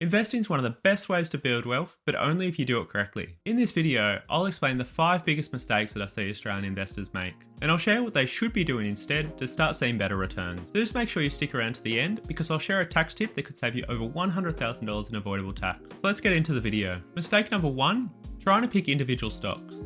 Investing is one of the best ways to build wealth, but only if you do it correctly. In this video, I'll explain the 5 biggest mistakes that I see Australian investors make, and I'll share what they should be doing instead to start seeing better returns. So just make sure you stick around to the end because I'll share a tax tip that could save you over $100,000 in avoidable tax. So let's get into the video. Mistake number 1, trying to pick individual stocks.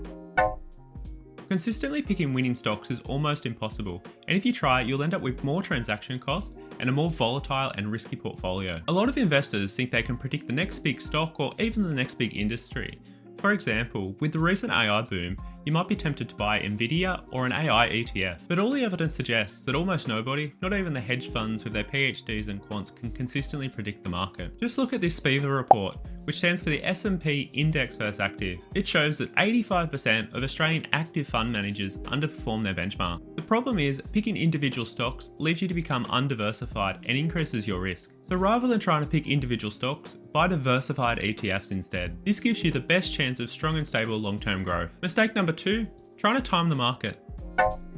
Consistently picking winning stocks is almost impossible, and if you try, you'll end up with more transaction costs and a more volatile and risky portfolio. A lot of investors think they can predict the next big stock or even the next big industry. For example, with the recent AI boom, you might be tempted to buy Nvidia or an AI ETF, but all the evidence suggests that almost nobody, not even the hedge funds with their PhDs and quants, can consistently predict the market. Just look at this SPIVA report, which stands for the S&P Index vs Active. It shows that 85% of Australian active fund managers underperform their benchmark. The problem is, picking individual stocks leaves you to become undiversified and increases your risk. So rather than trying to pick individual stocks, buy diversified ETFs instead. This gives you the best chance of strong and stable long-term growth. Mistake number 2, trying to time the market.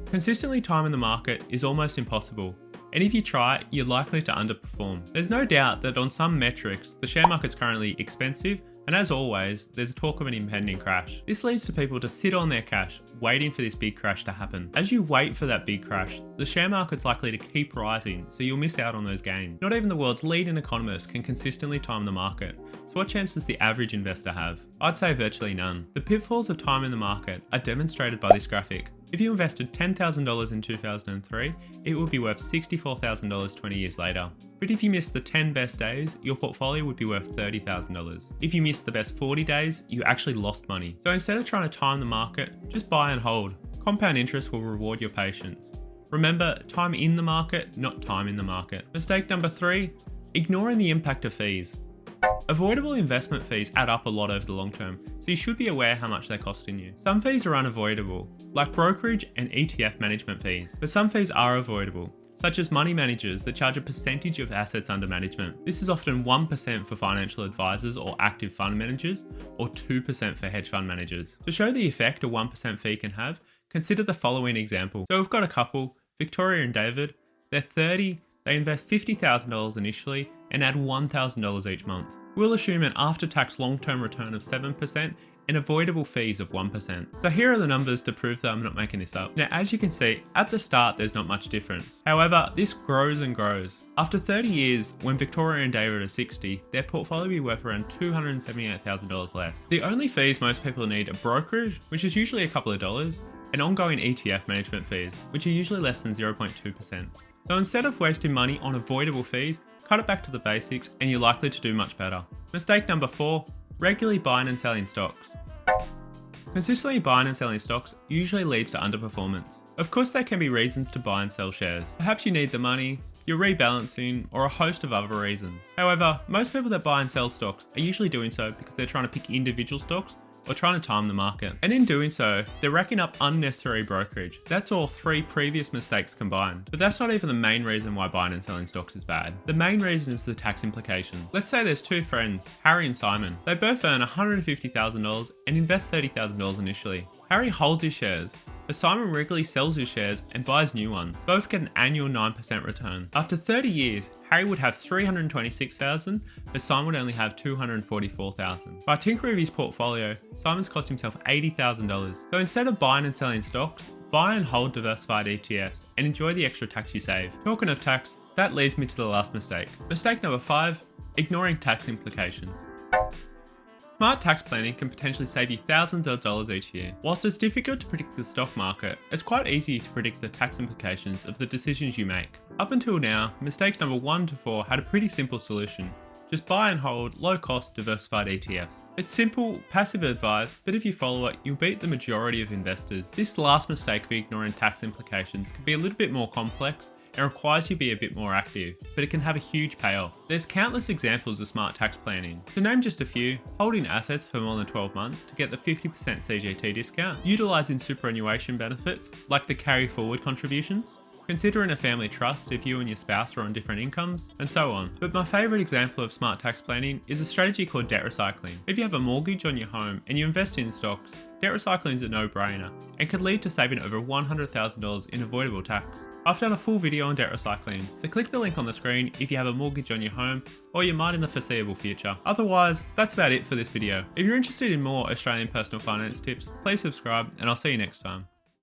Consistently timing the market is almost impossible, and if you try, you're likely to underperform. There's no doubt that on some metrics, the share market's currently expensive, and as always, there's talk of an impending crash. This leads to people to sit on their cash, waiting for this big crash to happen. As you wait for that big crash, the share market's likely to keep rising, so you'll miss out on those gains. Not even the world's leading economists can consistently time the market, so what chance does the average investor have? I'd say virtually none. The pitfalls of timing the market are demonstrated by this graphic. If you invested $10,000 in 2003, it would be worth $64,000 20 years later. But if you missed the 10 best days, your portfolio would be worth $30,000. If you missed the best 40 days, you actually lost money. So instead of trying to time the market, just buy and hold. Compound interest will reward your patience. Remember, time in the market, not time in the market. Mistake number 3, ignoring the impact of fees. Avoidable investment fees add up a lot over the long term, so you should be aware how much they're costing you. Some fees are unavoidable, like brokerage and ETF management fees, but some fees are avoidable, such as money managers that charge a percentage of assets under management. This is often 1% for financial advisors or active fund managers, or 2% for hedge fund managers. To show the effect a 1% fee can have, consider the following example. So we've got a couple, Victoria and David. They're 30, they invest $50,000 initially and add $1,000 each month. We'll assume an after-tax long-term return of 7% and avoidable fees of 1%. So here are the numbers to prove that I'm not making this up. Now, as you can see, at the start, there's not much difference. However, this grows and grows. After 30 years, when Victoria and David are 60, their portfolio will be worth around $278,000 less. The only fees most people need are brokerage, which is usually a couple of dollars, and ongoing ETF management fees, which are usually less than 0.2%. So instead of wasting money on avoidable fees, cut it back to the basics and you're likely to do much better. Mistake number 4, regularly buying and selling stocks. Consistently buying and selling stocks usually leads to underperformance. Of course, there can be reasons to buy and sell shares. Perhaps you need the money, you're rebalancing, or a host of other reasons. However, most people that buy and sell stocks are usually doing so because they're trying to pick individual stocks or trying to time the market. And in doing so, they're racking up unnecessary brokerage. That's all 3 previous mistakes combined. But that's not even the main reason why buying and selling stocks is bad. The main reason is the tax implications. Let's say there's 2 friends, Harry and Simon. They both earn $150,000 and invest $30,000 initially. Harry holds his shares, but Simon regularly sells his shares and buys new ones. Both get an annual 9% return. After 30 years, Harry would have $326,000, but Simon would only have $244,000. By tinkering with his portfolio, Simon's cost himself $80,000. So instead of buying and selling stocks, buy and hold diversified ETFs and enjoy the extra tax you save. Talking of tax, that leads me to the last mistake. Mistake number 5, ignoring tax implications. Smart tax planning can potentially save you thousands of dollars each year. Whilst it's difficult to predict the stock market, it's quite easy to predict the tax implications of the decisions you make. Up until now, mistakes number 1 to 4 had a pretty simple solution. Just buy and hold low-cost diversified ETFs. It's simple, passive advice, but if you follow it, you'll beat the majority of investors. This last mistake of ignoring tax implications can be a little bit more complex and requires you to be a bit more active, but it can have a huge payoff. There's countless examples of smart tax planning. To name just a few, holding assets for more than 12 months to get the 50% CGT discount, utilising superannuation benefits like the carry forward contributions, considering a family trust if you and your spouse are on different incomes, and so on. But my favourite example of smart tax planning is a strategy called debt recycling. If you have a mortgage on your home and you invest in stocks, debt recycling is a no-brainer and could lead to saving over $100,000 in avoidable tax. I've done a full video on debt recycling, so click the link on the screen if you have a mortgage on your home or you might in the foreseeable future. Otherwise, that's about it for this video. If you're interested in more Australian personal finance tips, please subscribe and I'll see you next time.